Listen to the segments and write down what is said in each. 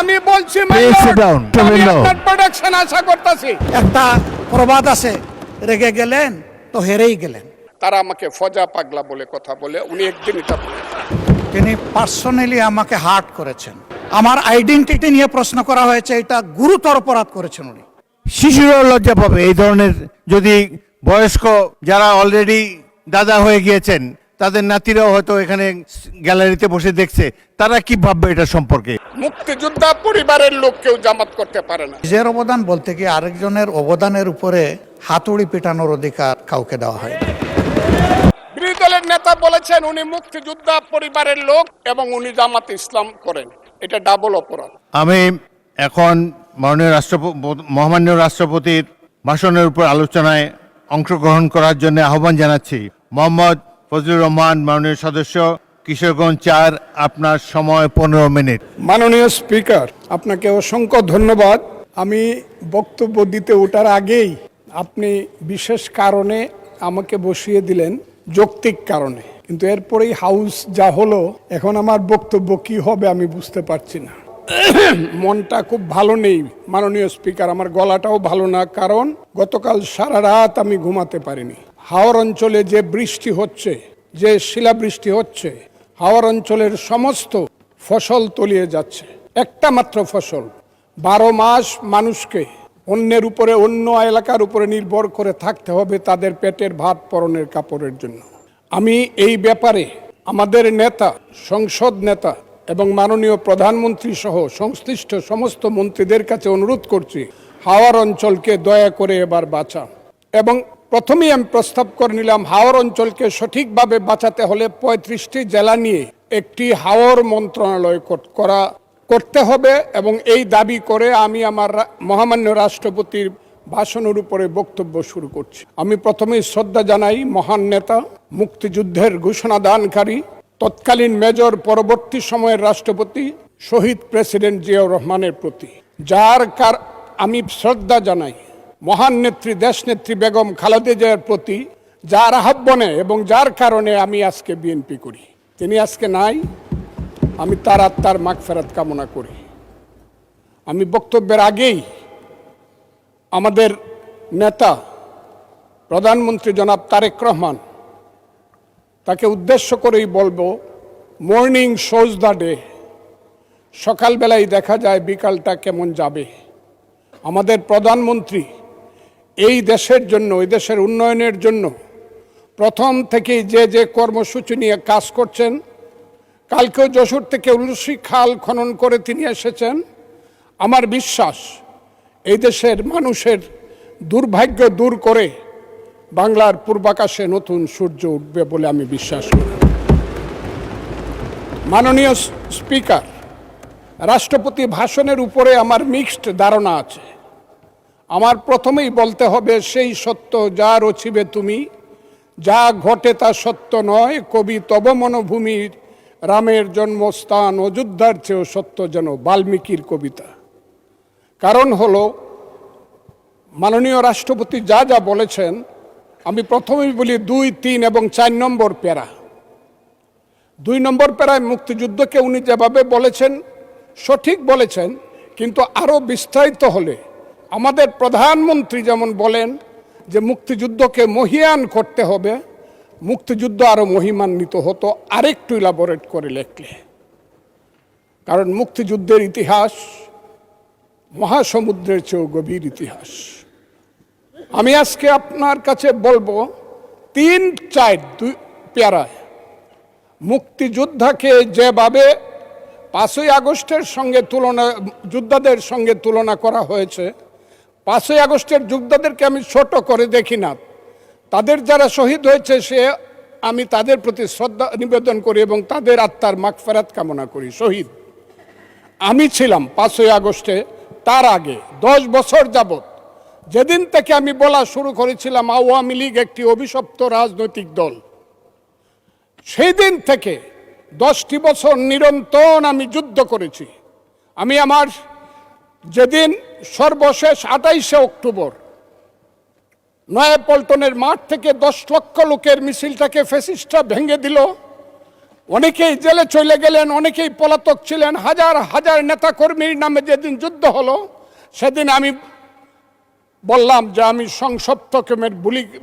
আমি বলছি প্রোডাকশন আশা করতেছি। একটা প্রবাদ আছে, রেগে গেলেন তো হেরেই গেলেন। তারা আমাকে ফজা পাগলা বলে কথা বলে, উনি একদিন এটা বলে। তিনি পার্সোনালি আমাকে হার্ট করেছেন। আমার আইডেন্টিটি নিয়ে প্রশ্ন করা হয়েছে, এটা গুরুতর অপরাধ করেছেন উনি। শিশুরাও লজ্জা পাবে এই ধরনের, যদি বয়স্ক যারা অলরেডি দাদা হয়ে গিয়েছেন তাদের নাতিরাও হয়তো এখানে গ্যালারিতে বসে দেখছে, তারা কি ভাববে এটা সম্পর্কে? মুক্তিযোদ্ধা পরিবারের লোক কেউ জামাত করতে পারে না। নিজের অবদান বলতে কি আরেকজনের অবদানের উপরে হাতুড়ি পিটানোর অধিকার কাউকে দেওয়া হয় না। বিরোধী দলের নেতা বলেছেন উনি মুক্তিযোদ্ধা পরিবারের লোক এবং উনি জামাত ইসলাম করেন, এটা ডাবল অপরাধ। আমি এখন মহামান্য রাষ্ট্রপতির ভাষণের উপর আলোচনায় অংশগ্রহণ করার জন্য আহ্বান জানাচ্ছি। মোহাম্মদ ফজলুর রহমান, মাননীয় সদস্য, কিশোরগঞ্জ 4, আপনার সময় 15 মিনিট। মাননীয় স্পিকার, আপনাকে অসংখ্য ধন্যবাদ। আমি বক্তব্য দিতে ওঠার আগেই আপনি বিশেষ কারণে আমাকে বসিয়ে দিলেন, যৌক্তিক কারণে, কিন্তু এরপরেই হাউস যা হলো, এখন আমার বক্তব্য কি হবে আমি বুঝতে পারছি না। মনটা খুব ভালো নেই মাননীয় স্পিকার, আমার গলাটাও ভালো না, কারণ গতকাল সারা রাত আমি ঘুমাতে পারিনি। হাওর অঞ্চলে যে বৃষ্টি হচ্ছে, যে শিলাবৃষ্টি হচ্ছে, হাওর অঞ্চলের সমস্ত ফসল তলিয়ে যাচ্ছে। একটা মাত্র ফসল 12 মাস মানুষকে অন্যের উপরে, অন্য এলাকার উপরে নির্ভর করে থাকতে হবে তাদের পেটের ভাত পরনের কাপড়ের জন্য। আমি এই ব্যাপারে আমাদের নেতা, সংসদ নেতা এবং মাননীয় প্রধানমন্ত্রী সহ সংশ্লিষ্ট সমস্ত মন্ত্রীদের কাছে অনুরোধ করছি, হাওর অঞ্চলকে দয়া করে এবার বাঁচান। এবং প্রথমেই আমি প্রস্তাব করে নিলাম, হাওর অঞ্চলকে সঠিকভাবে বাঁচাতে হলে 35টি জেলা নিয়ে একটি হাওর মন্ত্রণালয় করতে হবে, এবং এই দাবি করে আমি আমার মহামান্য রাষ্ট্রপতির ভাষণের উপরে বক্তব্য শুরু করছি। আমি প্রথমেই শ্রদ্ধা জানাই মহান নেতা, মুক্তিযুদ্ধের ঘোষণা দানকারী, তৎকালীন মেজর, পরবর্তী সময়ের রাষ্ট্রপতি শহীদ প্রেসিডেন্ট জিয়াউর রহমানের প্রতি, আমি শ্রদ্ধা জানাই মহান নেত্রী, দেশনেত্রী বেগম খালেদা জিয়ার প্রতি, যার আহ্বানে এবং যার কারণে আমি আজকে বিএনপি করি। তিনি আজকে নাই, আমি তার আত্মার মাগফিরাত কামনা করি। আমি বক্তব্যের আগেই আমাদের নেতা প্রধানমন্ত্রী জনাব তারেক রহমান, তাকে উদ্দেশ্য করেই বলবো, মর্নিং শোজ দ্য ডে। সকালবেলায় দেখা যায় বিকালটা কেমন যাবে। আমাদের প্রধানমন্ত্রী এই দেশের জন্য, এই দেশের উন্নয়নের জন্য প্রথম থেকেই যে কর্মসূচি নিয়ে কাজ করছেন, কালকেও যশোর থেকে উলসি খাল খনন করে তিনি এসেছেন। আমার বিশ্বাস এই দেশের মানুষের দুর্ভাগ্য দূর করে বাংলার পূর্বাকাশে নতুন সূর্য উঠবে বলে আমি বিশ্বাস করি। মাননীয় স্পিকার, রাষ্ট্রপতি ভাষণের উপরে আমার মিক্সড ধারণা আছে। আমার প্রথমেই বলতে হবে, সেই সত্য যা রচিবে তুমি, যা ঘটে তা সত্য নয়, কবি তব মনোভূমির, রামের জন্মস্থান অযোধ্যার চেয়েও সত্য যেন, বাল্মীকির কবিতা। কারণ হলো, মাননীয় রাষ্ট্রপতি যা যা বলেছেন, আমি প্রথমেই বলি 2, 3 এবং 4 নম্বর প্যারা। 2 নম্বর প্যারায় মুক্তিযুদ্ধকে উনি যেভাবে বলেছেন সঠিক বলেছেন, কিন্তু আরও বিস্তারিত হলে আমাদের প্রধানমন্ত্রী যেমন বলেন যে মুক্তিযুদ্ধকে মহিয়ান করতে হবে, মুক্তিযুদ্ধ আরও মহিমান্বিত হতো আরেকটু ইলাবোরেট করে লেখলে। কারণ মুক্তিযুদ্ধের ইতিহাস মহাসমুদ্রের চেয়েও গভীর ইতিহাস। আমি আজকে আপনার কাছে বলবো 3-4 প্যারায় মুক্তিযোদ্ধাকে যেভাবে 5ই আগস্টের সঙ্গে যোদ্ধাদের সঙ্গে তুলনা করা হয়েছে, 5ই আগস্টের যোদ্ধাদেরকে আমি ছোট করে দেখি না। তাদের যারা শহীদ হয়েছে আমি তাদের প্রতি শ্রদ্ধা নিবেদন করি এবং তাদের আত্মার মাগফিরাত কামনা করি। শহীদ আমি ছিলাম 5ই আগস্টে, তার আগে 10 বছর যাবত, যেদিন থেকে আমি বলা শুরু করেছিলাম আওয়ামী লীগ একটি অভিশপ্ত রাজনৈতিক দল, সেই দিন থেকে 10টি বছর নিরন্তর আমি যুদ্ধ করেছি। আমি আমার যেদিন সর্বশেষ 28শে অক্টোবর নয়াপল্টনের মাঠ থেকে 10 লক্ষ লোকের মিছিলটাকে ফ্যাসিস্টরা ভেঙে দিল, অনেকেই জেলে চলে গেলেন, অনেকেই পলাতক ছিলেন। হাজার হাজার নেতাকর্মীর নামে যেদিন যুদ্ধ হলো, সেদিন আমি বললাম যে আমি সংসপ্তকের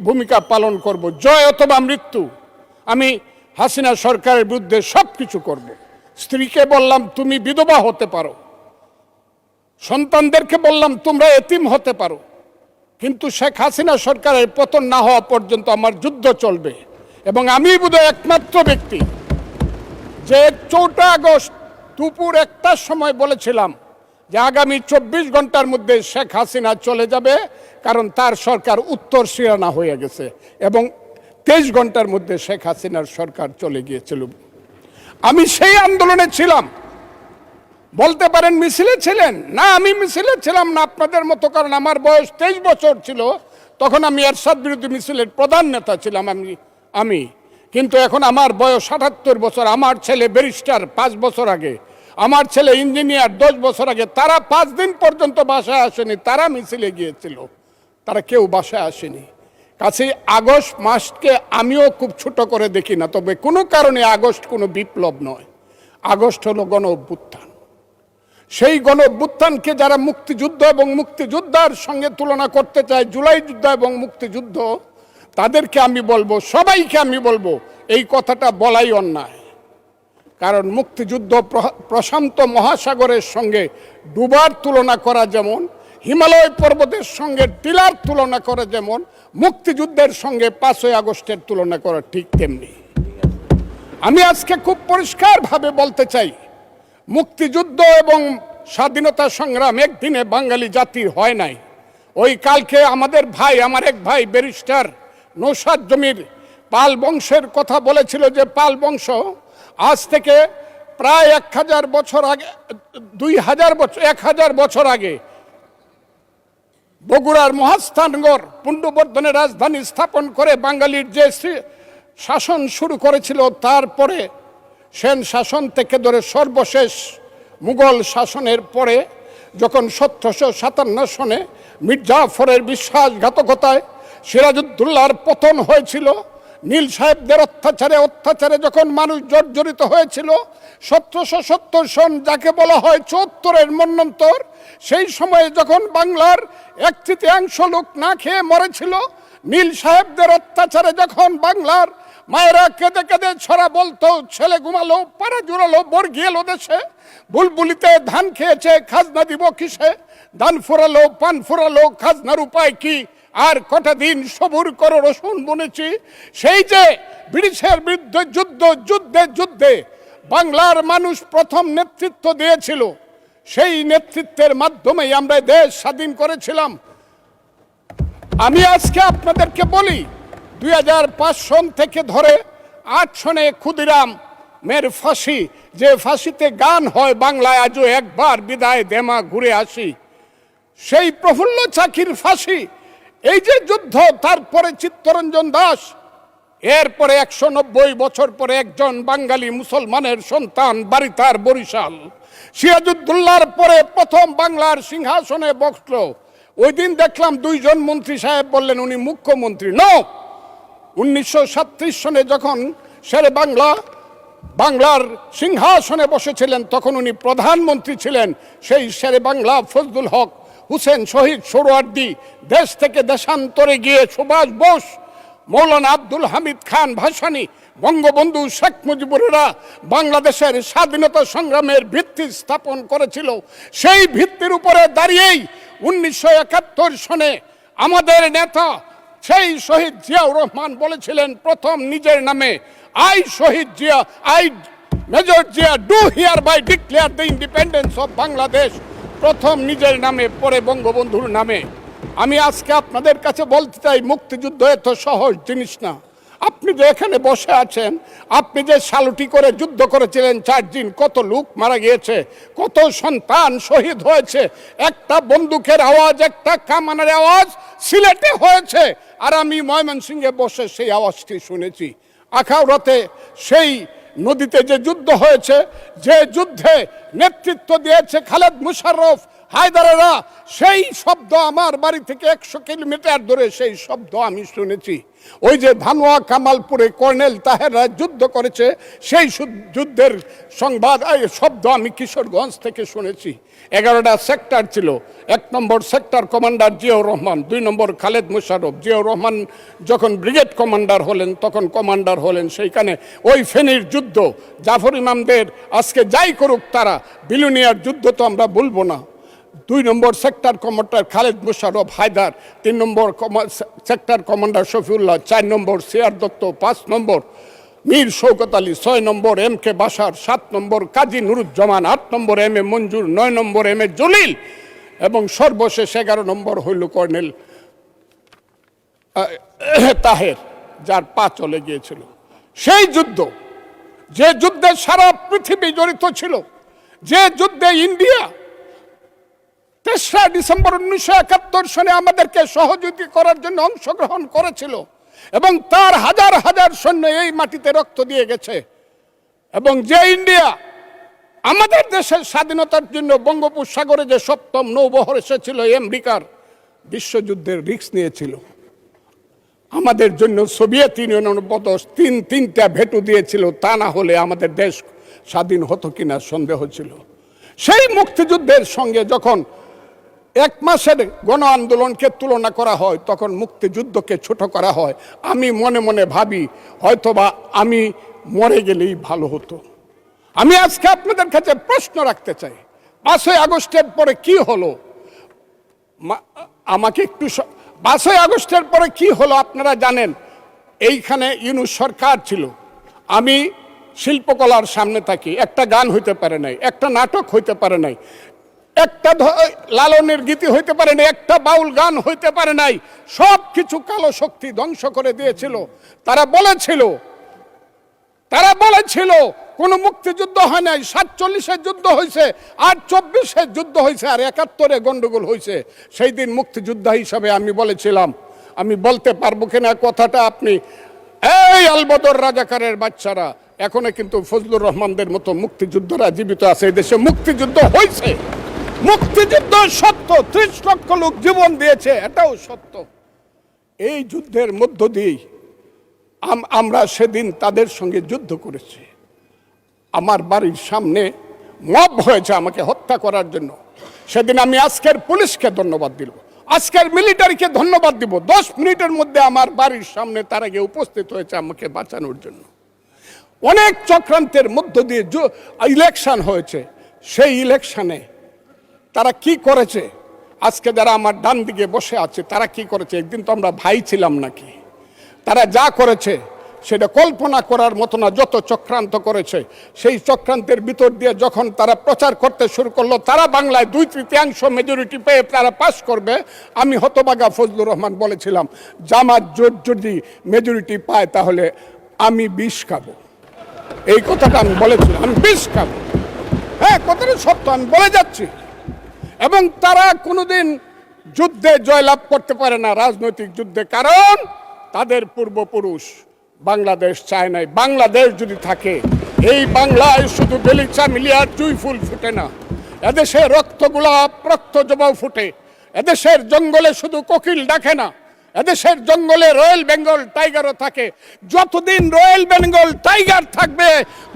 ভূমিকা পালন করব, জয় অথবা মৃত্যু। আমি হাসিনা সরকারের বিরুদ্ধে সব কিছু করব। স্ত্রীকে বললাম তুমি বিধবা হতে পারো, সন্তানদেরকে বললাম তোমরা এতিম হতে পারো, কিন্তু শেখ হাসিনা সরকারের পতন না হওয়া পর্যন্ত আমার যুদ্ধ চলবে। এবং আমি বোধহয় একমাত্র ব্যক্তি যে 4 আগস্ট দুপুর 1টার সময় বলেছিলাম যে আগামী 24 ঘন্টার মধ্যে শেখ হাসিনা চলে যাবে, কারণ তার সরকার উত্তর সিরানা হয়ে গেছে। এবং 23 ঘন্টার মধ্যে শেখ হাসিনার সরকার চলে গিয়েছিল। আমি সেই আন্দোলনে ছিলাম। বলতে পারেন মিছিলে ছিলেন না, আমি মিছিলে ছিলাম না আপনাদের মতো, কারণ আমার বয়স 23 বছর ছিল। তখন আমি এরশাদ বিরোধী মিছিলের প্রধান নেতা ছিলাম আমি। কিন্তু এখন আমার বয়স 78 বছর। আমার ছেলে ব্যারিস্টার 5 বছর আগে, আমার ছেলে ইঞ্জিনিয়ার 10 বছর আগে। তারা 5 দিন পর্যন্ত বাসায় আসেনি, তারা মিছিলে গিয়েছিল, তারা কেউ বাসায় আসেনি। কাছে আগস্ট মাসকে আমিও খুব ছোট করে দেখি না, তবে কোনো কারণে আগস্ট কোনো বিপ্লব নয়, আগস্ট হলো গণ অভ্যুত্থান। সেই গণ অভ্যুত্থানকে যারা মুক্তিযুদ্ধ এবং মুক্তিযোদ্ধার সঙ্গে তুলনা করতে চায়, জুলাই যুদ্ধ এবং মুক্তিযুদ্ধ, তাদেরকে আমি বলবো, সবাইকে আমি বলবো, এই কথাটা বলাই অন্যায়। কারণ মুক্তিযুদ্ধ প্রশান্ত মহাসাগরের সঙ্গে ডুবার তুলনা করা যেমন, হিমালয় পর্বতের সঙ্গে টিলার তুলনা করা যেমন, মুক্তিযুদ্ধের সঙ্গে 5ই আগস্টের তুলনা করা ঠিক তেমনি। আমি আজকে খুব পরিষ্কারভাবে বলতে চাই, মুক্তিযুদ্ধ এবং স্বাধীনতা সংগ্রাম একদিনে বাঙালি জাতির হয় নাই। ওই কালকে আমাদের ভাই, আমার এক ভাই ব্যারিস্টার নৌসাদ জমির পাল বংশের কথা বলেছিল, যে পাল বংশ আজ থেকে প্রায় 1000 বছর আগে, 2000 বছর, 1000 বছর আগে বগুড়ার মহাস্থানগড় পুণ্ড্রবর্ধনের রাজধানী স্থাপন করে বাঙালির যে শাসন শুরু করেছিল, তারপরে সেন শাসন থেকে ধরে সর্বশেষ মুঘল শাসনের পরে যখন 1757 সনে মির্জাফরের বিশ্বাসঘাতকতায় সিরাজউদ্দৌলার পতন হয়েছিল, নীল সাহেবদের অত্যাচারে যখন মানুষ জর্জরিত হয়েছিল, 1770 সন যাকে বলা হয় 74-এর মন্বন্তর, সেই সময়ে যখন বাংলার 1/3 লোক না খেয়ে মরেছিল, নীল সাহেবদের অত্যাচারে যখন বাংলার মায়েরা কেঁদে কেঁদে ছড়া বলতো, ছেলে ঘুমালো, পাড়া জুড়ালো, বর্গি এলো দেশে, বুলবুলিতে ধান খেয়েছে, খাজনা দিব কিসে, ধান ফুরালো, পান ফুরালো, খাজনার উপায় কি, আর কটা দিন সবুর করো রসুন বুনেছি। সেই যে ব্রিটিশের বিরুদ্ধে যুদ্ধে বাংলার মানুষ প্রথম নেতৃত্ব দিয়েছিল, সেই নেতৃত্বের মাধ্যমেই আমরা দেশ স্বাধীন করেছিলাম। আমি আজকে আপনাদেরকে বলি, 2005 সন থেকে ধরে 8 সনে ক্ষুদিরাম মের ফাঁসি, যে ফাঁসিতে গান হয় বাংলায় আজও একবার বিদায় দেমা ঘুরে আসি, সেই প্রফুল্ল চাকির ফাঁসি, এই যে যুদ্ধ, তারপরে চিত্তরঞ্জন দাস, এরপরে 190 বছর পরে একজন বাঙালি মুসলমানের সন্তান, বাড়ি তার বরিশাল, সিরাজউদ্দৌলার পরে প্রথম বাংলার সিংহাসনে বসল। ওই দিন দেখলাম 2 জন মন্ত্রী সাহেব বললেন উনি মুখ্যমন্ত্রী। নো, 1937 সনে যখন শেরে বাংলার সিংহাসনে বসেছিলেন, তখন উনি প্রধানমন্ত্রী ছিলেন। সেই শেরে বাংলা ফজলুল হক, হুসেন শহীদ সোহরাওয়ার্দী, দেশ থেকে দেশান্তরে গিয়ে সুভাষ বোস, মৌলানা আব্দুল হামিদ খান ভাসানী, বঙ্গবন্ধু শেখ মুজিবুরেরা বাংলাদেশের স্বাধীনতা সংগ্রামের ভিত্তি স্থাপন করেছিল। সেই ভিত্তির উপরে দাঁড়িয়েই 1971 সনে আমাদের নেতা সেই শহীদ জিয়াউর রহমান বলেছিলেন প্রথম নিজের নামে, I Shaheed Zia, I major Zia do hereby declare the independence of Bangladesh, প্রথম নিজের নামে, পরে বঙ্গবন্ধুর নামে। আমি আজকে আপনাদের কাছে বলতে চাই, মুক্তিযুদ্ধ এত সহজ জিনিস না। আপনি যে এখানে বসে আছেন, আপনি যে সালুটি করে যুদ্ধ করেছিলেন 4 দিন, কত লোক মারা গিয়েছে, কত সন্তান শহীদ হয়েছে, একটা বন্দুকের আওয়াজ, একটা কামানের আওয়াজ সিলেটে হয়েছে, আর আমি ময়মনসিংহে বসে সেই আওয়াজটি শুনেছি। আখাউড়াতে সেই নদীতে যে যুদ্ধ হয়েছে, যে যুদ্ধে নেতৃত্ব দিয়েছে খালেদ মুশাররফ, হায়দারেরা সেই শব্দ আমার বাড়ি থেকে 100 কিলোমিটার দূরে সেই শব্দ আমি শুনেছি। ওই যে ধানোয়া কামালপুরে কর্নেল তাহেররা যুদ্ধ করেছে সেই যুদ্ধের সংবাদ শব্দ আমি কিশোরগঞ্জ থেকে শুনেছি। 11টা সেক্টর ছিল। 1 নম্বর সেক্টর কমান্ডার জিয়াউর রহমান, 2 নম্বর খালেদ মোশাররফ। জিয়াউর রহমান যখন ব্রিগেড কমান্ডার হলেন তখন কমান্ডার হলেন সেইখানে। ওই ফেনীর যুদ্ধ, জাফর ইমামদের আজকে যাই করুক তারা, বিলুনিয়ার যুদ্ধ তো আমরা বলবো না। 2 নম্বর সেক্টর কমান্ডার খালেদ মোশাররফ হায়দার, 3 নম্বর সেক্টর কমান্ডার শফিউল্লাহ, 4 নম্বর সিআর দত্ত, 5 নম্বর মীর শৌকত আলী, 6 নম্বর MK বাশার, 7 নম্বর কাজী নুরুজ্জামান, 8 নম্বর MA মঞ্জুর, 9 নম্বর MA জলিল এবং সর্বশেষ 11 নম্বর হইল কর্নেল তাহের, যার পা চলে গিয়েছিল। সেই যুদ্ধ, যে যুদ্ধে সারা পৃথিবী জড়িত ছিল, যে যুদ্ধে ইন্ডিয়া 3রা ডিসেম্বর 1971 সনে আমাদেরকে সহযোগিতা করার জন্য অংশগ্রহণ করেছিল এবং তার হাজার হাজার সৈন্য এই মাটিতে রক্ত দিয়ে গেছে, এবং যে ইন্ডিয়া আমাদের দেশের স্বাধীনতার জন্য বঙ্গোপসাগরে যে 7ম নৌবহর এসেছিল আমেরিকার, বিশ্বযুদ্ধের রিস্ক নিয়েছিল আমাদের জন্য। সোভিয়েত ইউনিয়নের বদস 3টা ভেটো দিয়েছিল, তা না হলে আমাদের দেশ স্বাধীন হতো কিনা সন্দেহ ছিল। সেই মুক্তিযুদ্ধের সঙ্গে যখন 1 মাসের গণ আন্দোলনকে তুলনা করা হয় তখন মুক্তিযুদ্ধকে ছোট করা হয়। আমি মনে মনে ভাবি হয়তোবা আমি মরে গেলেই ভালো হতো। আমি আজকে আপনাদের কাছে প্রশ্ন রাখতে চাই, 5ই আগস্টের পরে কি হলো? আমাকে একটু 5ই আগস্টের পরে কি হলো আপনারা জানেন। এইখানে ইউনূস সরকার ছিল, আমি শিল্পকলার সামনে থাকি, একটা গান হইতে পারে নাই, একটা নাটক হইতে পারে নাই, একটা লালনের গীতি হইতে পারে নাই, একটা বাউল গান হইতে পারে নাই। সব কিছু কালো শক্তি ধ্বংস করে দিয়েছিল। তারা বলেছিল কোনো মুক্তিযুদ্ধ হয় নাই, 47-এ যুদ্ধ হয়েছে, আর 24-এ যুদ্ধ হয়েছে, আর 71-এ গন্ডগোল হয়েছে। সেই দিন মুক্তিযোদ্ধা হিসাবে আমি বলেছিলাম, আমি বলতে পারবো কিনা কথাটা আপনি, এই আলবদর রাজাকারের বাচ্চারা, এখনো কিন্তু ফজলুর রহমানদের মতো মুক্তিযোদ্ধারা জীবিত আছে। এই দেশে মুক্তিযুদ্ধ হয়েছে, মুক্তিযুদ্ধ সত্য, 30 লক্ষ লোক জীবন দিয়েছে, এটাও সত্য। এই যুদ্ধের মধ্য দিয়েই আমরা সেদিন তাদের সঙ্গে যুদ্ধ করেছি। আমার বাড়ির সামনে মব হয়েছে আমাকে হত্যা করার জন্য। সেদিন আমি আজকের পুলিশকে ধন্যবাদ দিব, আজকের মিলিটারিকে ধন্যবাদ দিব। 10 মিনিটের মধ্যে আমার বাড়ির সামনে তারা গিয়ে উপস্থিত হয়েছে আমাকে বাঁচানোর জন্য। অনেক চক্রান্তের মধ্য দিয়ে ইলেকশন হয়েছে। সেই ইলেকশনে তারা কি করেছে, আজকে যারা আমার ডান দিকে বসে আছে তারা কি করেছে? একদিন তো আমরা ভাই ছিলাম নাকি? তারা যা করেছে সেটা কল্পনা করার মতো না। যত চক্রান্ত করেছে, সেই চক্রান্তের ভিতর দিয়ে যখন তারা প্রচার করতে শুরু করলো তারা বাংলায় 2/3 মেজরিটি পেয়ে তারা পাস করবে, আমি হতবাগা ফজলুর রহমান বলেছিলাম জামাত জোট যদি মেজরিটি পায় তাহলে আমি বিষ খাবো। এই কথাটা আমি বলেছিলাম, আমি বিষ খাবো। হ্যাঁ, কথাটা সত্য, আমি বলে যাচ্ছি। এবং তারা কোনোদিন যুদ্ধে জয়লাভ করতে পারে না, রাজনৈতিক যুদ্ধে, কারণ তাদের পূর্বপুরুষ বাংলাদেশ চায় নাই। বাংলাদেশ যদি থাকে, এই বাংলায় শুধু বেলিচা মিলিয়ার জুই ফুল ফুটে না, এদেশে রক্তগোলাপ রক্ত জবাও ফুটে। এদেশের জঙ্গলে শুধু কোকিল ডাকে না, এদেশের জঙ্গলে রয়্যাল বেঙ্গল টাইগারও থাকে। যতদিন রয়্যাল বেঙ্গল টাইগার থাকবে,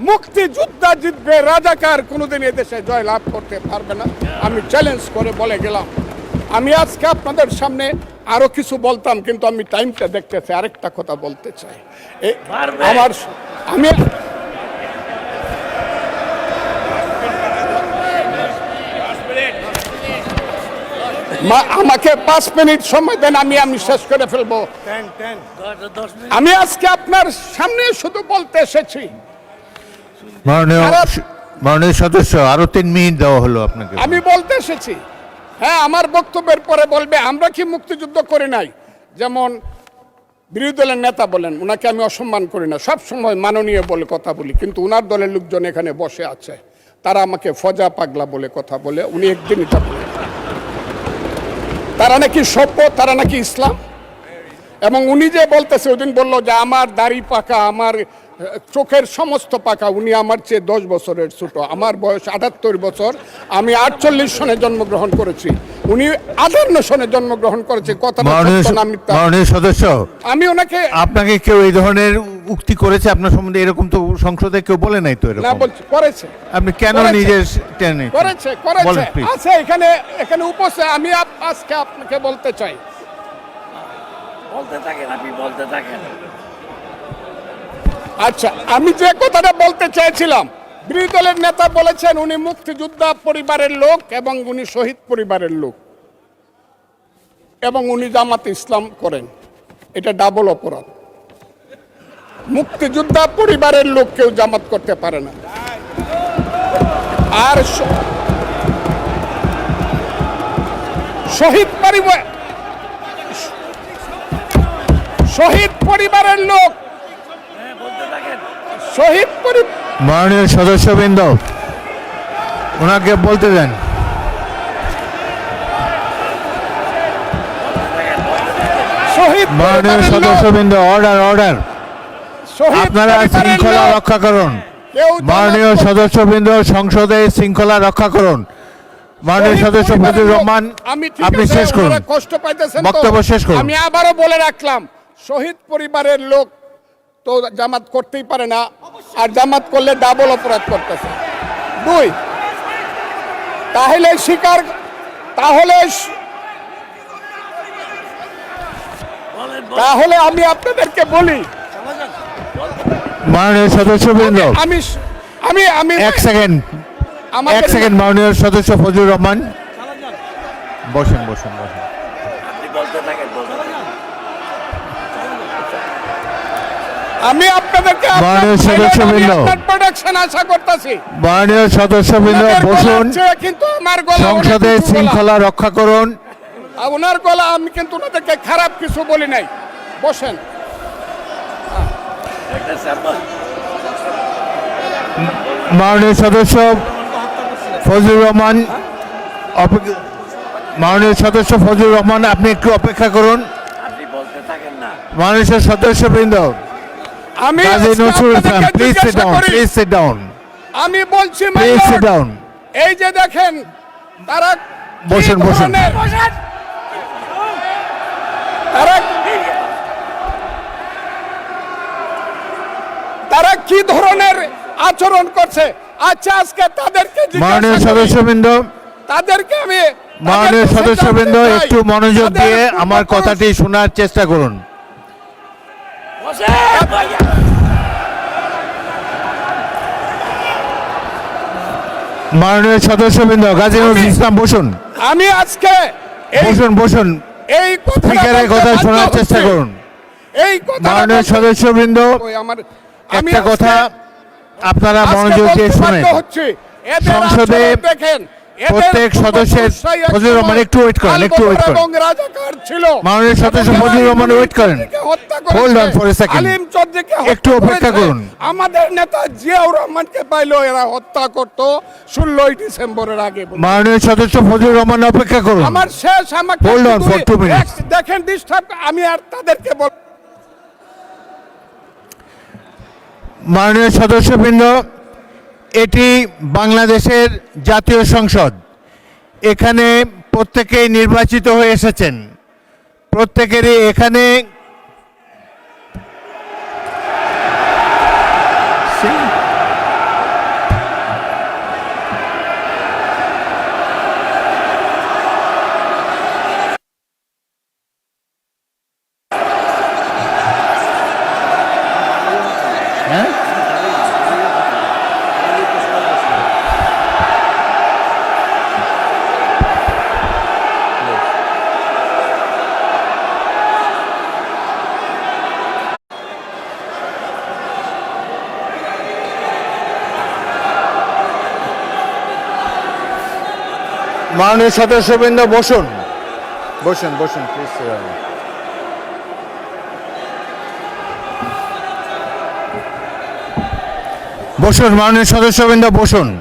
মুক্তিযোদ্ধা জিতবে, রাজাকার কোনোদিন এদেশে জয় লাভ করতে পারবে না। আমি চ্যালেঞ্জ করে বলে গেলাম। আমি আজকে আপনাদের সামনে আরো কিছু বলতাম, কিন্তু আমি টাইমটা দেখতে চাই, আরেকটা কথা বলতে চাই। আমি আমাকে 5 মিনিট সময় দেন, আমি শেষ করে ফেলবো। আমি আজকে আপনার সামনে শুধু বলতে এসেছি, মাননীয় সদস্য, আরো 3 মিনিট দেওয়া হলো আপনাকে। আমি বলতে এসেছি, হ্যাঁ, আমার বক্তব্যের পরে বলবে আমরা কি মুক্তিযুদ্ধ করি নাই। যেমন বিরোধী দলের নেতা বলেন, ওনাকে আমি অসম্মান করি না, সব সময় মাননীয় বলে কথা বলি, কিন্তু ওনার দলের লোকজন এখানে বসে আছে, তারা আমাকে ফজা পাগলা বলে কথা বলে। উনি একদিন এটা বলে তারা নাকি সভ্য, তারা নাকি ইসলাম। এবং উনি যে বলতেছে, ওই দিন বললো যে আমার দাড়ি পাকা, আমার চোখের সমস্ত পাকা। উনি আমার চেয়ে 10 বছরের ছোট। আমার বয়স 78 বছর। আমি 48 সনে জন্মগ্রহণ করেছি, উনি 58 সনে জন্মগ্রহণ করেছে। কথাটা সত্য না মিথ্যা? মাননীয় সদস্য, আমি ওনাকে আপনাকে কেউ এই ধরনের উক্তি করেছে আপনার সম্বন্ধে? এরকম তো সংসদে কেউ বলে নাই তো না এরকম। বলছি করেছে, আপনি কেন করেছে। নিজের টেনে করেছে বলেন, please। আছে এখানে উপস্থিত। আমি আজকে আপনাকে বলতে চাই, বলতে থাকেন, আপনি বলতে থাকেন। আচ্ছা, আমি যে কথাটা বলতে চেয়েছিলাম, বিরোধী দলের নেতা বলেছেন উনি মুক্তিযোদ্ধা পরিবারের লোক এবং উনি শহীদ পরিবারের লোক এবং উনি জামাত ইসলাম করেন। এটা ডাবল অপরাধ। মুক্তিযোদ্ধা পরিবারের লোক কেউ জামাত করতে পারে না। আর শহীদ পরিবারের লোক, শহীদ পরিবার, মাননীয় সদস্যবৃন্দ ওনাকে বলতে দেন। শহীদ মাননীয় পরিবারের লোক, সদস্যবৃন্দ, অর্ডার। শহীদ আপনারা পরিবারের শৃঙ্খলা লোক। রক্ষা করুন। কেউ জামাত মাননীয় করতে- সদস্যবৃন্দ, সংসদে শৃঙ্খলা রক্ষা করুন। মাননীয় শহীদ সদস্য পরিবারের ফজলুর লোক। রহমান, আমি ঠিক আপনি আছে, শেষ করুন। ওনারা কষ্ট পাইতেছেন তো। বক্তব্য শেষ করুন। আমি আবারও বলে রাখলাম, শহীদ পরিবারের লোক তো জামাত করতেই পারে না, আর জামাত করলে ডাবল অপরাধ করতেছে। 2, তাহলে স্বীকার, তাহলে আমি আপনাদেরকে বলি, মাননীয় সদস্যবৃন্দ, আমি আমি আমি এক সেকেন্ড আমাদের- মাননীয় সদস্য ফজলুর রহমান, বসেন। আপনি বলতে থাকেন, বলতে থাকেন। আমি আপনাদেরকে মাননীয় সদস্যবৃন্দ। প্রোডাকশন আশা করতেছি। মাননীয় সদস্যবৃন্দ বসুন। কিন্তু আমার গলা সংসদে অনেক উঁচু গলা। শৃঙ্খলা রক্ষা করুন। আর ওনার গলা, আমি কিন্তু ওনাদেরকে খারাপ কিছু বলি নাই। বসেন। একটা স্যাম্পল। মাননীয় সদস্য ফজলুর রহমান, মাননীয় সদস্য ফজলুর রহমান, আপনি একটু অপেক্ষা করুন। আপনি বলতে থাকেন না। মাননীয় সদস্যবৃন্দ, আমি কাজী আজকে নজরুল ইসলাম, আপনাদেরকে প্লিজ সিট জিজ্ঞাসা ডাউন, করি, প্লিজ সিট ডাউন, আমি বলছি my please lord, sit down. এই যে দেখেন তারা কি বসেন। ধরনের- তারা কি ধরনের আচরণ করছে। আচ্ছা, আজকে তাদেরকে জিজ্ঞাসা মাননীয় করি, সদস্যবৃন্দ, তাদেরকে আমি মাননীয় তাদের কাছে সদস্যবৃন্দ, জানতে চাই, একটু মনোযোগ তাদের দিয়ে আমার পূর্বপুরুষ- কথাটি শোনার চেষ্টা করুন। বসেন, ভাইয়া। মাননীয় সদস্যবৃন্দ, কাজী নজরুল ইসলাম, বসুন। আমি আজকে বসুন। এই কথাটা স্পিকারের বলতে কথা বাধ্য শোনার চেষ্টা হচ্ছি। করুন। এই কথা মাননীয় সদস্যবৃন্দ, আমি একটা কথা আপনারা আজকে মনোযোগ দিয়ে বলতে শুনেন। বাধ্য হচ্ছি, এদের সংসদে আচরণ দেখেন, এদের প্রত্যেক সদস্যের, পূর্বপুরুষরাই এক ফজলুর রহমান, সময় একটু wait করেন, একটু wait আলবদর করেন। এবং রাজাকার ছিল। মাননীয় সদস্য এবং ফজলুর রহমান, আলিম wait করেন। চৌধুরীকে হত্যা করেছে, Hold on for a second. আলিম চৌধুরীকে হত্যা একটু অপেক্ষা করেছে। করুন। আমাদের নেতা জিয়াউর রহমানকে পাইলো এরা হত্যা করত 16 ডিসেম্বরের আগে। মাননীয় সদস্য ফজলুর রহমান, অপেক্ষা করুন। আমার শেষ, আমাকে Hold on for 2 minutes. দেখেন ডিস্টার্ব, আমি আর তাদেরকে বল। মাননীয় সদস্যবৃন্দ, এটি বাংলাদেশের জাতীয় সংসদ। এখানে প্রত্যেকেই নির্বাচিত হয়ে এসেছেন। প্রত্যেকেরই এখানে মাননীয় সদস্যবৃন্দ, বসুন। প্লিজ। বসুন, মাননীয় সদস্যবৃন্দ, বসুন।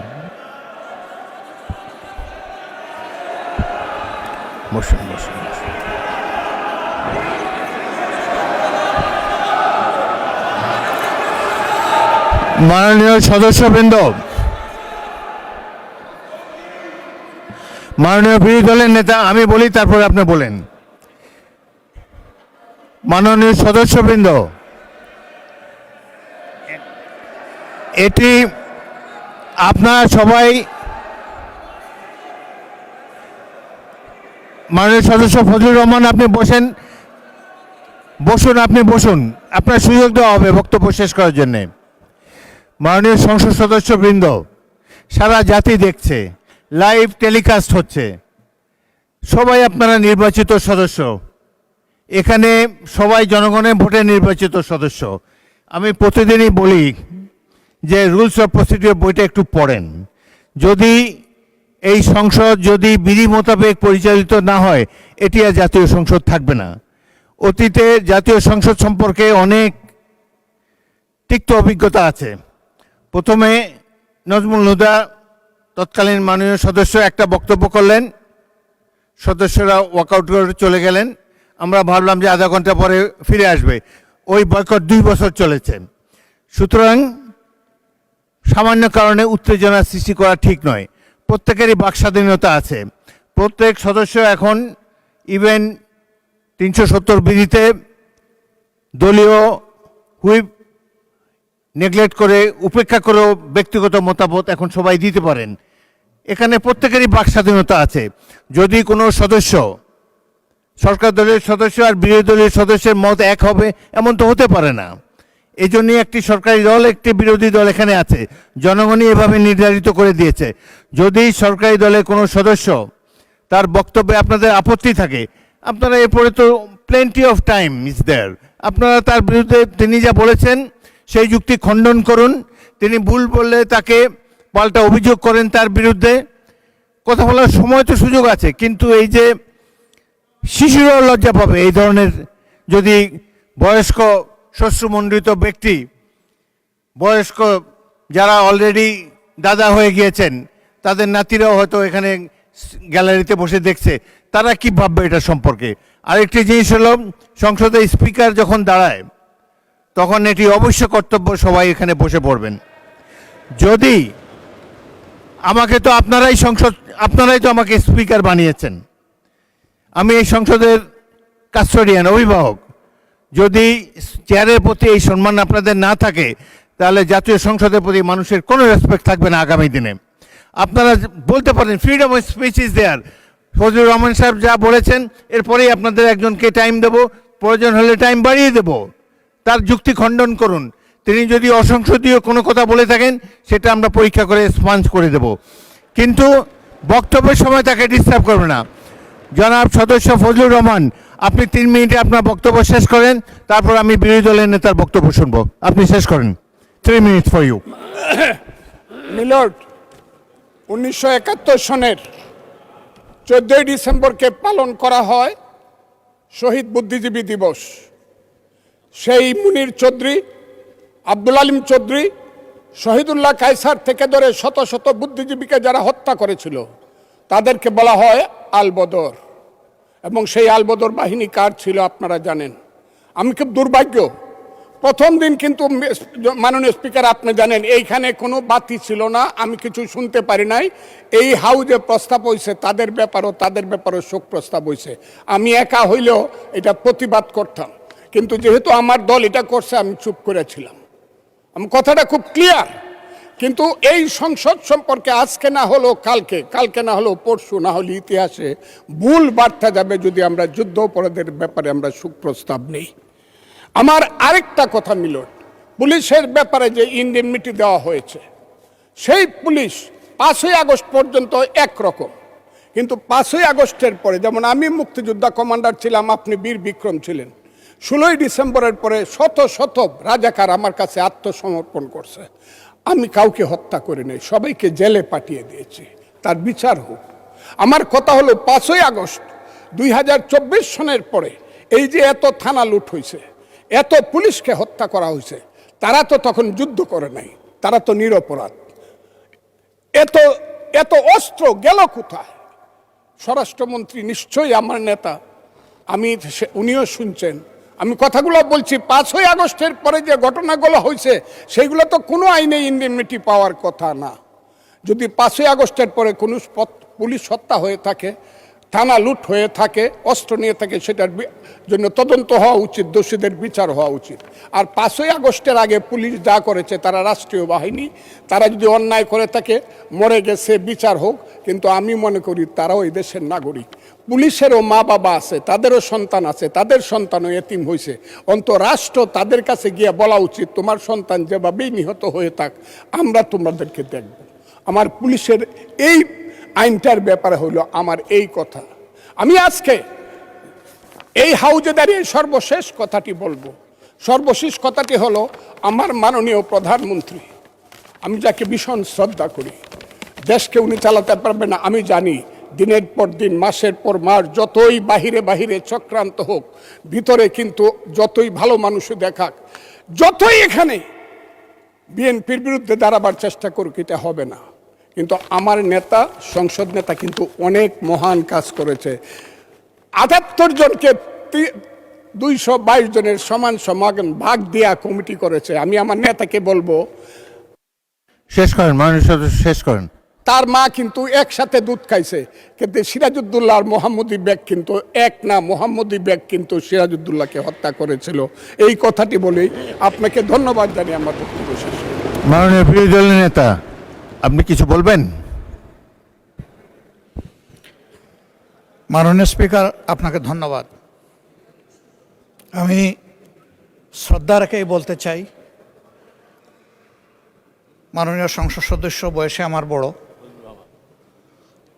মাননীয় সদস্যবৃন্দ, মাননীয় বিরোধী দলের নেতা, আমি বলি তারপরে আপনি বলেন। মাননীয় সদস্যবৃন্দ, এটি আপনারা সবাই, মাননীয় সদস্য ফজলুর রহমান, আপনি বসেন, আপনি বসুন, আপনার সুযোগ দেওয়া হবে বক্তব্য শেষ করার জন্যে। মাননীয় সংসদ সদস্যবৃন্দ, সারা জাতি দেখছে, লাইভ টেলিকাস্ট হচ্ছে, সবাই আপনারা নির্বাচিত সদস্য, এখানে সবাই জনগণের ভোটে নির্বাচিত সদস্য। আমি প্রতিদিনই বলি যে রুলস অফ প্রসিডিওর বইটা একটু পড়েন। যদি এই সংসদ যদি বিধি মোতাবেক পরিচালিত না হয়, এটি আর জাতীয় সংসদ থাকবে না। অতীতে জাতীয় সংসদ সম্পর্কে অনেক তিক্ত অভিজ্ঞতা আছে। প্রথমে নজমুল হুদা তৎকালীন মাননীয় সদস্য একটা বক্তব্য করলেন, সদস্যরা ওয়াকআউট করে চলে গেলেন, আমরা ভাবলাম যে আধা ঘন্টা পরে ফিরে আসবে। ওই বয়কট 2 বছর চলেছে। সুতরাং সামান্য কারণে উত্তেজনা সৃষ্টি করা ঠিক নয়। প্রত্যেকেরই বাক স্বাধীনতা আছে। প্রত্যেক সদস্য এখন ইভেন 370 বিধিতে দলীয় হুইপ নেগলেক্ট করে, উপেক্ষা করেও ব্যক্তিগত মতামত এখন সবাই দিতে পারেন। এখানে প্রত্যেকেরই বাক স্বাধীনতা আছে। যদি কোনো সদস্য, সরকার দলের সদস্য আর বিরোধী দলের সদস্যের মত এক হবে, এমন তো হতে পারে না। এই জন্যই একটি সরকারি দল, একটি বিরোধী দল এখানে আছে, জনগণই এভাবে নির্ধারিত করে দিয়েছে। যদি সরকারি দলের কোনো সদস্য তার বক্তব্যে আপনাদের আপত্তি থাকে, আপনারা এরপরে তো plenty of time is there, আপনারা তার বিরুদ্ধে তিনি যা বলেছেন সেই যুক্তি খণ্ডন করুন। তিনি ভুল বললে তাকে পাল্টা অভিযোগ করেন তার বিরুদ্ধে। কথা বলার সময় তো সুযোগ আছে, কিন্তু এই যে শিশুরাও লজ্জা পাবে এই ধরনের, যদি বয়স্ক শ্বশ্রুমণ্ডিত ব্যক্তি, বয়স্ক যারা অলরেডি দাদা হয়ে গিয়েছেন, তাদের নাতিরাও হয়তো এখানে গ্যালারিতে বসে দেখছে, তারা কি ভাববে এটা সম্পর্কে। আরেকটি জিনিস হলো, সংসদের স্পিকার যখন দাঁড়ায় তখন এটি অবশ্য কর্তব্য সবাই এখানে বসে পড়বেন। যদি আমাকে তো আপনারাই তো আমাকে স্পিকার বানিয়েছেন, আমি এই সংসদের কাস্টোডিয়ান, অভিভাবক। যদি চেয়ারের প্রতি এই সম্মান আপনাদের না থাকে, তাহলে জাতীয় সংসদের প্রতি মানুষের কোনো রেসপেক্ট থাকবে না আগামী দিনে। আপনারা বলতে পারেন freedom of speech is there, Fazlur Rahman সাহেব যা বলেছেন এরপরেই আপনাদের একজনকে টাইম দেব, প্রয়োজন হলে টাইম বাড়িয়ে দেব, তার যুক্তি খণ্ডন করুন। তিনি যদি অসংসদীয় কোনো কথা বলে থাকেন, সেটা আমরা পরীক্ষা করে স্পঞ্জ করে দেব, কিন্তু বক্তব্যের সময় তাকে ডিস্টার্ব করবে না। জনাব সদস্য ফজলুর রহমান, আপনি 3 মিনিটে আপনার বক্তব্য শেষ করেন, তারপর আমি বিরোধী দলের নেতার বক্তব্য শুনবো। আপনি শেষ করেন। 3 মিনিটস ফর ইউ। মিলর্ড, 1971 সনের 14ই ডিসেম্বরকে পালন করা হয় শহীদ বুদ্ধিজীবী দিবস। সেই মুনির চৌধুরী, আব্দুল আলিম চৌধুরী, শহীদুল্লাহ কায়সার থেকে ধরে শত শত বুদ্ধিজীবীকে যারা হত্যা করেছিল, তাদেরকে বলা হয় আলবদর। এবং সেই আলবদর বাহিনী কার ছিল আপনারা জানেন। আমি খুব দুর্ভাগ্য, প্রথম দিন কিন্তু মাননীয় স্পিকার আপনি জানেন এইখানে কোনো বাতি ছিল না, আমি কিছু শুনতে পারি নাই। এই হাউজে প্রস্তাব হয়েছে তাদের ব্যাপারও শোক প্রস্তাব হয়েছে। আমি একা হইলেও এটা প্রতিবাদ করতাম, কিন্তু যেহেতু আমার দল এটা করছে আমি চুপ করেছিলাম। আমি কথাটা খুব ক্লিয়ার। কিন্তু এই সংসদ সম্পর্কে আজকে না হলেও কালকে না হলেও পরশু, না হলে ইতিহাসে ভুল বার্তা যাবে যদি আমরা যুদ্ধ অপরাধের ব্যাপারে আমরা শোক প্রস্তাব নেই। আমার আরেকটা কথা মিলন, পুলিশের ব্যাপারে যে ইনডেমনিটি দেওয়া হয়েছে, সেই পুলিশ 5ই আগস্ট পর্যন্ত একরকম, কিন্তু 5ই আগস্টের পরে, যেমন আমি মুক্তিযোদ্ধা কমান্ডার ছিলাম, আপনি বীর বিক্রম ছিলেন, 16ই ডিসেম্বরের পরে শত শত রাজাকার আমার কাছে আত্মসমর্পণ করছে। আমি কাউকে হত্যা করে নেই, সবাইকে জেলে পাঠিয়ে দিয়েছি, তার বিচার হোক। আমার কথা হলো 5ই আগস্ট 2024 সনের পরে এই যে এত থানা লুট হয়েছে, এত পুলিশকে হত্যা করা হয়েছে, তারা তো তখন যুদ্ধ করে নাই, তারা তো নিরপরাধ। এত অস্ত্র গেল কোথায়? স্বরাষ্ট্রমন্ত্রী নিশ্চয়ই আমার নেতা, উনিও শুনছেন, আমি কথাগুলো বলছি 5ই আগস্টের পরে যে ঘটনাগুলো হয়েছে সেগুলো তো কোনো আইনে ইনডেমনিটি পাওয়ার কথা না। যদি 5ই আগস্টের পরে কোনো পুলিশ হত্যা হয়ে থাকে, থানা লুট হয়ে থাকে, অস্ত্র নিয়ে থাকে, সেটার জন্য তদন্ত হওয়া উচিত, দোষীদের বিচার হওয়া উচিত। আর 5ই আগস্টের আগে পুলিশ যা করেছে, তারা রাষ্ট্রীয় বাহিনী, তারা যদি অন্যায় করে থাকে, মরে গেছে, বিচার হোক। কিন্তু আমি মনে করি তারাও এই দেশের নাগরিক, পুলিশেরও মা বাবা আছে, তাদেরও সন্তান আছে, তাদের সন্তানও এতিম হয়েছে। রাষ্ট্র তাদের কাছে গিয়ে বলা উচিত, তোমার সন্তান যেভাবেই নিহত হয়ে থাক, আমরা তোমাদেরকে দেখব। আমার পুলিশের এই আইনটার ব্যাপারে হলো আমার এই কথা। আমি আজকে এই হাউজে দাঁড়িয়ে সর্বশেষ কথাটি বলবো। সর্বশেষ কথাটি হলো, আমার মাননীয় প্রধানমন্ত্রী, আমি যাকে ভীষণ শ্রদ্ধা করি, দেশকে উনি চালাতে পারবে না আমি জানি। দিনের পর দিন, মাসের পর মাস, যতই বাহিরে বাহিরে চক্রান্ত হোক, ভিতরে কিন্তু যতই ভালো মানুষ দেখাক, যতই এখানে বিএনপির বিরুদ্ধে দাঁড়াবার চেষ্টা করুক, এটা হবে না। কিন্তু আমার নেতা, সংসদ নেতা কিন্তু অনেক মহান কাজ করেছে। ৭৮ জনকে 222 জনের সমান সমান ভাগ দেয়া কমিটি করেছে। আমি আমার নেতাকে বলবো, শেষ করেন মাননীয় সদস্য, শেষ করেন। তার মা কিন্তু একসাথে দুধ খাইছে, কিন্তু সিরাজউদ্দৌলা আর মোহাম্মদী বেগ কিন্তু এক না। মোহাম্মদী বেগ কিন্তু সিরাজউদ্দৌলাকে হত্যা করেছিল। এই কথাটি বলেই আপনাকে ধন্যবাদ জানিয়ে আমার বক্তব্য শেষ। মাননীয় বিরোধী দলের নেতা, আপনি কিছু বলবেন? মাননীয় স্পিকার, আপনাকে ধন্যবাদ। আমি শ্রদ্ধা রেখেই বলতে চাই, মাননীয় সংসদ সদস্য বয়সে আমার বড়,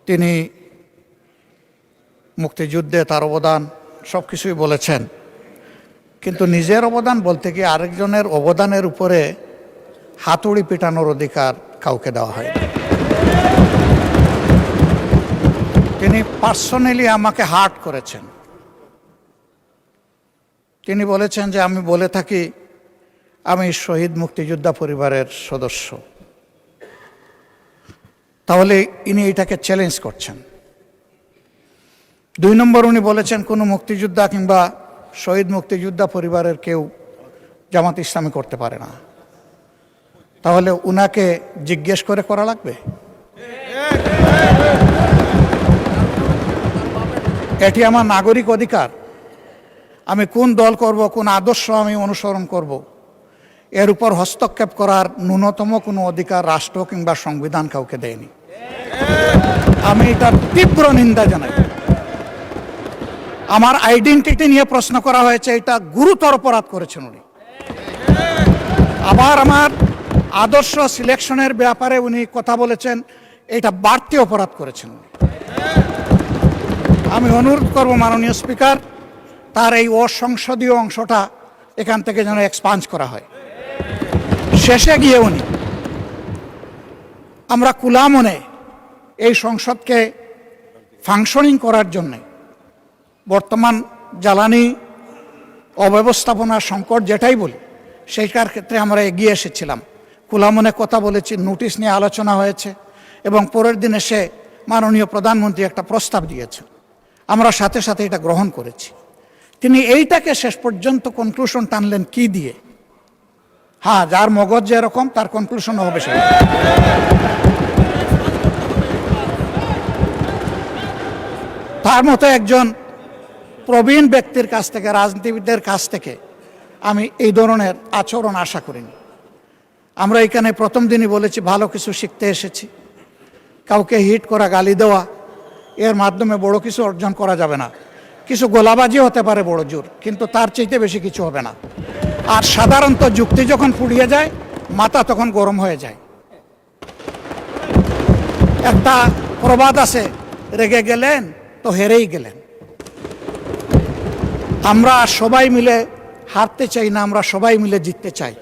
তিনি মুক্তিযুদ্ধে তার অবদান সব কিছুই বলেছেন, কিন্তু নিজের অবদান বলতে গিয়ে আরেকজনের অবদানের উপরে হাতুড়ি পিটানোর অধিকার কাউকে দেওয়া হয়। তিনি পার্সোনালি আমাকে হার্ট করেছেন। তিনি বলেছেন যে আমি বলে থাকি আমি শহীদ মুক্তিযোদ্ধা পরিবারের সদস্য, তাহলে ইনি এটাকে চ্যালেঞ্জ করছেন। 2 নম্বর, উনি বলেছেন কোনো মুক্তিযোদ্ধা কিংবা শহীদ মুক্তিযোদ্ধা পরিবারের কেউ জামাত ইসলামী করতে পারে না। তাহলে উনাকে জিজ্ঞেস করে করা লাগবে? এটি আমার নাগরিক অধিকার। আমি কোন দল করব, কোন আদর্শ আমি অনুসরণ করব, এর উপর হস্তক্ষেপ করার ন্যূনতম কোনো অধিকার রাষ্ট্র কিংবা সংবিধান কাউকে দেয়নি। আমি এটার তীব্র নিন্দা জানাই। আমার আইডেন্টিটি নিয়ে প্রশ্ন করা হয়েছে, এটা গুরুতর অপরাধ করেছেন উনি। আবার আমার আদর্শ সিলেকশনের ব্যাপারে উনি কথা বলেছেন, এটা বাড়তি অপরাধ করেছেন উনি। আমি অনুরোধ করব মাননীয় স্পিকার, তার এই অসংসদীয় অংশটা এখান থেকে যেন এক্সপাঞ্জ করা হয়। শেষে গিয়ে উনি, আমরা কুলামনে এই সংসদকে ফাংশনিং করার জন্যে বর্তমান জ্বালানি অব্যবস্থাপনা সংকট যেটাই বলি, সেইটার ক্ষেত্রে আমরা এগিয়ে এসেছিলাম। কুলামনে কথা বলেছি, নোটিশ নিয়ে আলোচনা হয়েছে, এবং পরের দিন এসে মাননীয় প্রধানমন্ত্রী একটা প্রস্তাব দিয়েছেন, আমরা সাথে সাথে এটা গ্রহণ করেছি। তিনি এইটাকে শেষ পর্যন্ত কনক্লুশন টানলেন কি দিয়ে? হ্যাঁ, যার মগজ যেরকম তার কনক্লুশন হবে সেটা। তার মতো একজন প্রবীণ ব্যক্তির কাছ থেকে, রাজনীতিবিদদের কাছ থেকে আমি এই ধরনের আচরণ আশা করিনি। আমরা এখানে প্রথম দিনই বলেছি ভালো কিছু শিখতে এসেছি। কাউকে হিট করা, গালি দেওয়া, এর মাধ্যমে বড় কিছু অর্জন করা যাবে না। কিছু গোলাবাজি হতে পারে বড় জোর, কিন্তু তার চাইতে বেশি কিছু হবে না। আর সাধারণত যুক্তি যখন ফুরিয়ে যায়, মাথা তখন গরম হয়ে যায়। একটা প্রবাদ আছে, রেগে গেলেন তো হেরেই গেলেন। আমরা সবাই মিলে হারতে চাই না, আমরা সবাই মিলে জিততে চাই।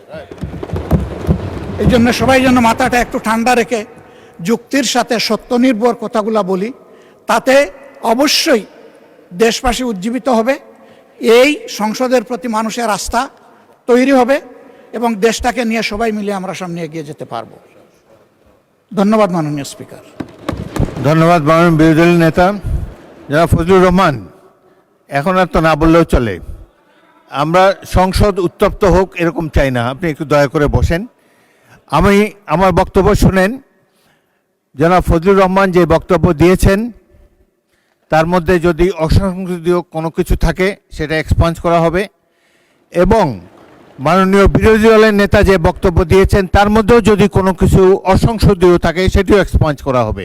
এই জন্য সবাই যেন মাথাটা একটু ঠান্ডা রেখে যুক্তির সাথে সত্য নির্ভর কথাগুলো বলি, তাতে অবশ্যই দেশবাসী উজ্জীবিত হবে, এই সংসদের প্রতি মানুষের আস্থা তৈরি হবে, এবং দেশটাকে নিয়ে সবাই মিলে আমরা সামনে এগিয়ে যেতে পারব। ধন্যবাদ মাননীয় স্পিকার। ধন্যবাদ মাননীয় বিরোধী দলের নেতা জনাব ফজলুর রহমান। এখন আর তো না বললেও চলে, আমরা সংসদ উত্তপ্ত হোক এরকম চাই না, আপনি একটু দয়া করে বসেন। আমি আমার বক্তব্য শুনেন। জনাব ফজলুর রহমান যে বক্তব্য দিয়েছেন তার মধ্যে যদি অসংসদীয় কোনো কিছু থাকে সেটা এক্সপাঞ্জ করা হবে, এবং মাননীয় বিরোধী দলের নেতা যে বক্তব্য দিয়েছেন তার মধ্যেও যদি কোনো কিছু অসংসদীয় থাকে সেটিও এক্সপাঞ্জ করা হবে।